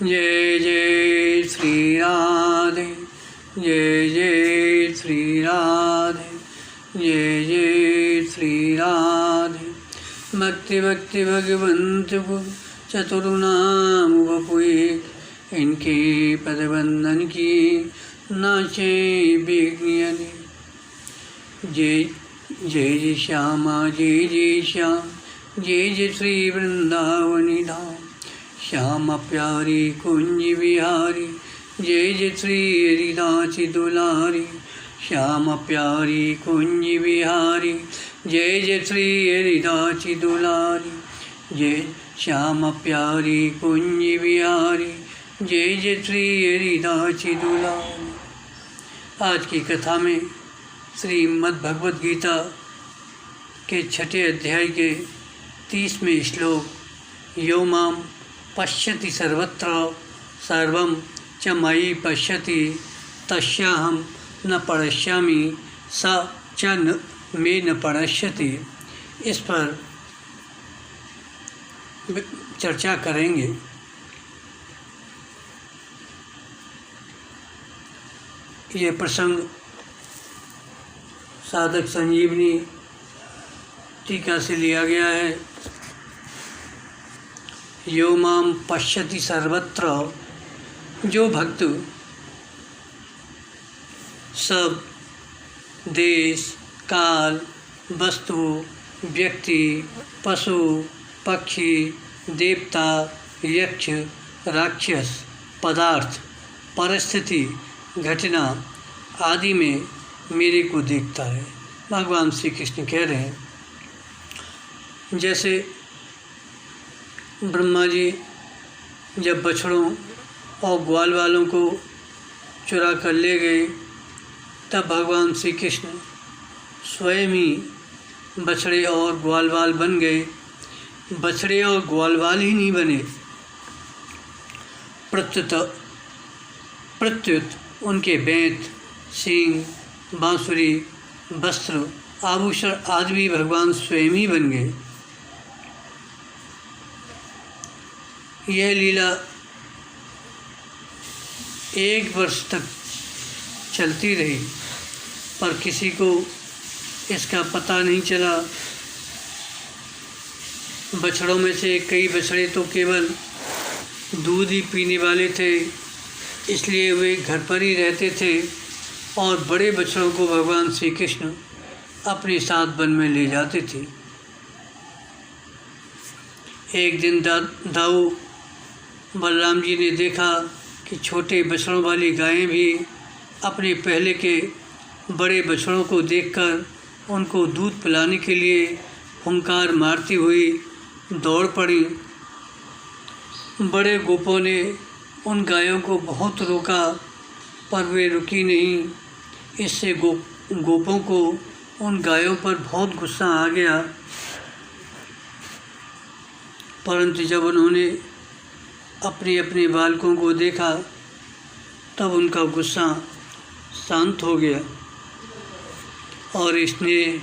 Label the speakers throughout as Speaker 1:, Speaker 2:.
Speaker 1: जय जय श्री राधे, जय जय श्री राधे, जय जय श्री राधे। भक्ति भक्ति भगवंत गुरु चतुर्नाम वपुए, इनके पदबंधन की नाचे विघ्न। जय जय जय श्यामा, जय जय श्याम, जय जय श्री वृंदावनी धाम। श्याम प्यारी कुंज बिहारी, जय जय श्री हरिदास दुलारी। श्याम प्यारी कुंज बिहारी, जय जय श्री हरिदास दुलारी। जय श्याम प्यारी कुंज बिहारी, जय जय श्री हरिदास दुलारी। आज की कथा में श्रीमद् भगवद गीता के 6ठे अध्याय के 30वें श्लोक, यो माम पश्यति सर्वत्र सर्वं च मयि पश्यति तस्याहं न पश्यामि स च मे न पश्यति, इस पर चर्चा करेंगे। ये प्रसंग साधक संजीवनी टीका से लिया गया है। यो माम पश्यति सर्वत्र, जो भक्त सब देश काल वस्तु व्यक्ति पशु पक्षी देवता यक्ष राक्षस पदार्थ परिस्थिति घटना आदि में मेरे को देखता है। भगवान श्री कृष्ण कह रहे हैं, जैसे ब्रह्मा जी जब बछड़ों और ग्वाल वालों को चुरा कर ले गए, तब भगवान श्री कृष्ण स्वयं ही बछड़े और ग्वाल वाल बन गए। बछड़े और ग्वाल वाल ही नहीं बने, प्रत्युत उनके बेंत सींग बांसुरी वस्त्र आभूषण आदि भी भगवान स्वयं ही बन गए। यह लीला 1 वर्ष तक चलती रही, पर किसी को इसका पता नहीं चला। बछड़ों में से कई बछड़े तो केवल दूध ही पीने वाले थे, इसलिए वे घर पर ही रहते थे, और बड़े बछड़ों को भगवान श्री कृष्ण अपने साथ वन में ले जाते थे। एक दिन दाऊ बलराम जी ने देखा कि छोटे बछड़ों वाली गायें भी अपने पहले के बड़े बछड़ों को देखकर उनको दूध पिलाने के लिए हुंकार मारती हुई दौड़ पड़ी। बड़े गोपों ने उन गायों को बहुत रोका, पर वे रुकी नहीं। इससे गोपों को उन गायों पर बहुत गुस्सा आ गया, परंतु जब उन्होंने अपने अपने बालकों को देखा तब उनका गुस्सा शांत हो गया और स्नेह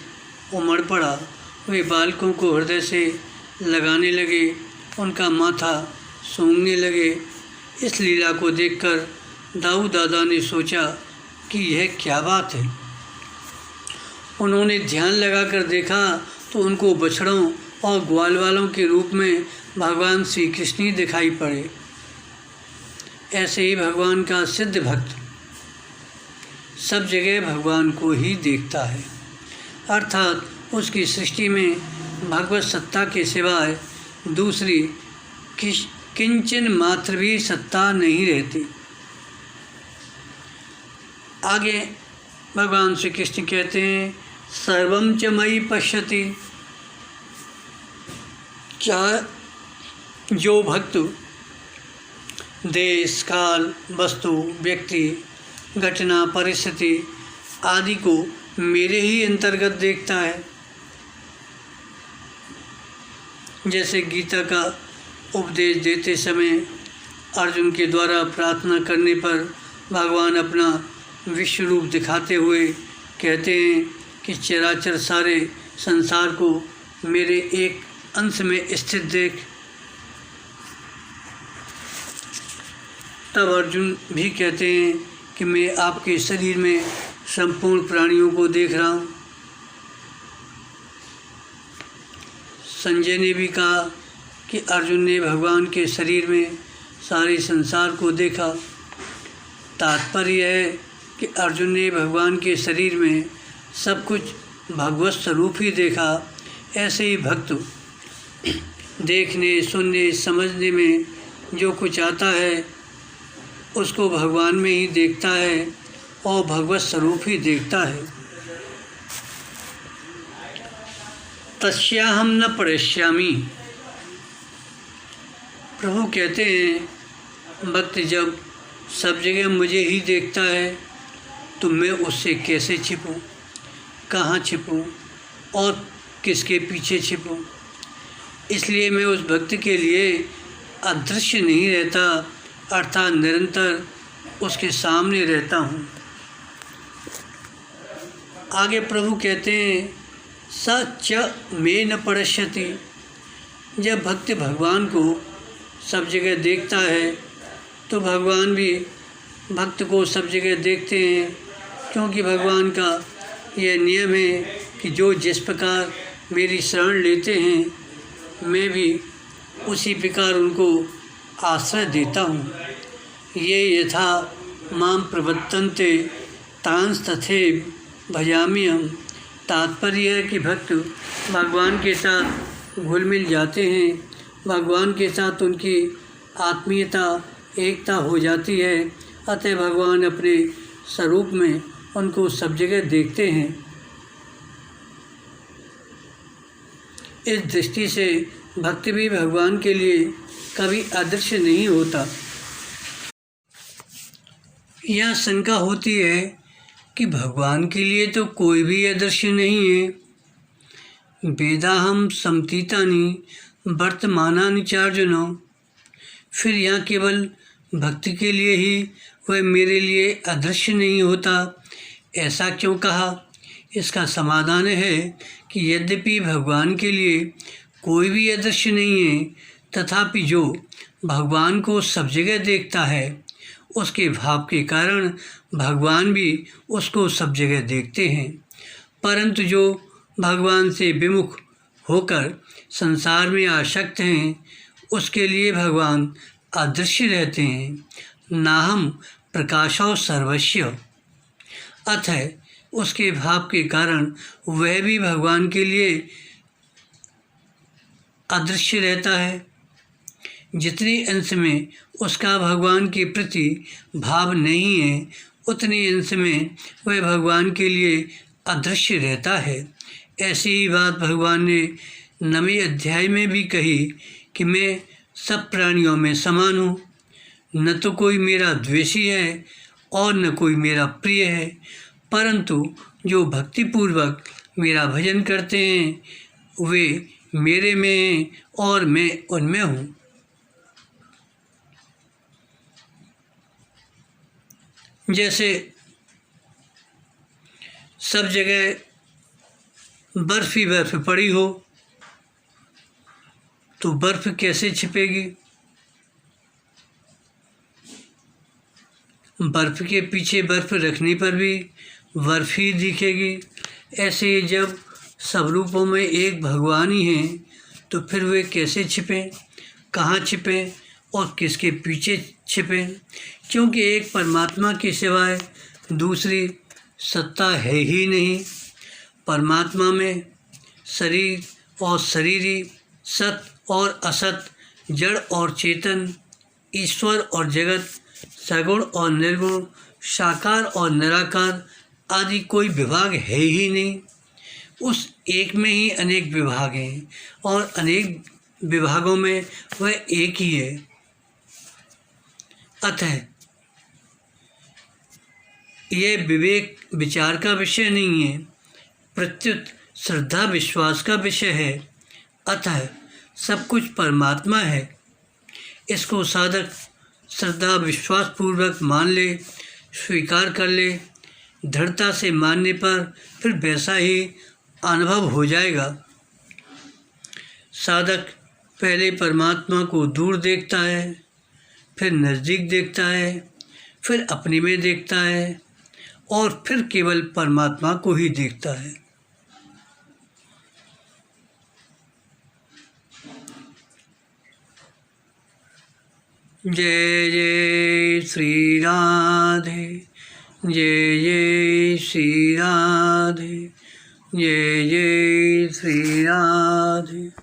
Speaker 1: उमड़ पड़ा। वे बालकों को हृदय से लगाने लगे, उनका माथा सूंघने लगे। इस लीला को देखकर दाऊ दादा ने सोचा कि यह क्या बात है। उन्होंने ध्यान लगाकर देखा तो उनको बछड़ों और ग्वाल वालों के रूप में भगवान श्री कृष्ण ही दिखाई पड़े। ऐसे ही भगवान का सिद्ध भक्त सब जगह भगवान को ही देखता है, अर्थात उसकी सृष्टि में भगवत सत्ता के सिवाय दूसरी किंचन मात्र भी सत्ता नहीं रहती। आगे भगवान श्री कृष्ण कहते हैं, सर्वं च मयि पश्यति, क्या जो भक्त देश काल वस्तु व्यक्ति घटना परिस्थिति आदि को मेरे ही अंतर्गत देखता है। जैसे गीता का उपदेश देते समय अर्जुन के द्वारा प्रार्थना करने पर भगवान अपना विश्व रूप दिखाते हुए कहते हैं कि चराचर सारे संसार को मेरे एक अंश में स्थित देख। तब अर्जुन भी कहते हैं कि मैं आपके शरीर में संपूर्ण प्राणियों को देख रहा हूँ। संजय ने भी कहा कि अर्जुन ने भगवान के शरीर में सारे संसार को देखा। तात्पर्य है कि अर्जुन ने भगवान के शरीर में सब कुछ भगवत स्वरूप ही देखा। ऐसे ही भक्त देखने, सुनने, समझने में जो कुछ आता है उसको भगवान में ही देखता है और भगवत स्वरूप ही देखता है। तस्याहम न पश्यामि। प्रभु कहते हैं भक्त जब सब जगह मुझे ही देखता है तो मैं उससे कैसे छिपूं, कहाँ छिपूं और किसके पीछे छिपूं। इसलिए मैं उस भक्त के लिए अदृश्य नहीं रहता, अर्थात निरंतर उसके सामने रहता हूँ। आगे प्रभु कहते हैं स च मे न पश्यति। जब भक्त भगवान को सब जगह देखता है तो भगवान भी भक्त को सब जगह देखते हैं, क्योंकि भगवान का यह नियम है कि जो जिस प्रकार मेरी शरण लेते हैं मैं भी उसी प्रकार उनको आश्रय देता हूँ। ये यथा माम प्रवर्तन्ते तांस तथैव भजामि हम। तात्पर्य है कि भक्त भगवान के साथ घुल मिल जाते हैं, भगवान के साथ उनकी आत्मीयता एकता हो जाती है, अतः भगवान अपने स्वरूप में उनको सब जगह देखते हैं। इस दृष्टि से भक्ति भी भगवान के लिए कभी अदृश्य नहीं होता। यह शंका होती है कि भगवान के लिए तो कोई भी अदृश्य नहीं है। वेदाहम समतीतानि वर्तमानानि चार्जुनो। फिर यहाँ केवल भक्ति के लिए ही वह मेरे लिए अदृश्य नहीं होता, ऐसा क्यों कहा? इसका समाधान है कि यद्यपि भगवान के लिए कोई भी अदृश्य नहीं है, तथापि जो भगवान को सब जगह देखता है उसके भाव के कारण भगवान भी उसको सब जगह देखते हैं। परंतु जो भगवान से विमुख होकर संसार में आसक्त हैं उसके लिए भगवान अदृश्य रहते हैं। नाहम प्रकाशो सर्वस्य। अतः उसके भाव के कारण वह भी भगवान के लिए अदृश्य रहता है। जितने अंश में उसका भगवान के प्रति भाव नहीं है उतने अंश में वह भगवान के लिए अदृश्य रहता है। ऐसी ही बात भगवान ने 9वें अध्याय में भी कही कि मैं सब प्राणियों में समान हूँ, न तो कोई मेरा द्वेषी है और न कोई मेरा प्रिय है, परंतु जो भक्तिपूर्वक मेरा भजन करते हैं वे मेरे में हैं और मैं उनमें हूँ। जैसे सब जगह बर्फ़ ही बर्फ़ पड़ी हो तो बर्फ़ कैसे छिपेगी? बर्फ़ के पीछे बर्फ़ रखने पर भी बर्फ़ ही दिखेगी। ऐसे ही जब सब रूपों में एक भगवान ही हैं तो फिर वे कैसे छिपें, कहाँ छिपें और किसके पीछे छिपें? क्योंकि एक परमात्मा के सिवाय दूसरी सत्ता है ही नहीं। परमात्मा में शरीर और शरीरी, सत और असत, जड़ और चेतन, ईश्वर और जगत, सगुण और निर्गुण, साकार और निराकार आदि कोई विभाग है ही नहीं। उस एक में ही अनेक विभाग हैं और अनेक विभागों में वह एक ही है। अतः यह विवेक विचार का विषय नहीं है, प्रत्युत श्रद्धा विश्वास का विषय है। अतः सब कुछ परमात्मा है, इसको साधक श्रद्धा विश्वास पूर्वक मान ले, स्वीकार कर ले। दृढ़ता से मानने पर फिर वैसा ही अनुभव हो जाएगा। साधक पहले परमात्मा को दूर देखता है, फिर नज़दीक देखता है, फिर अपने में देखता है और फिर केवल परमात्मा को ही देखता है। जय जय श्री राधे, जय जय श्री राधे, जय जय श्री राधे।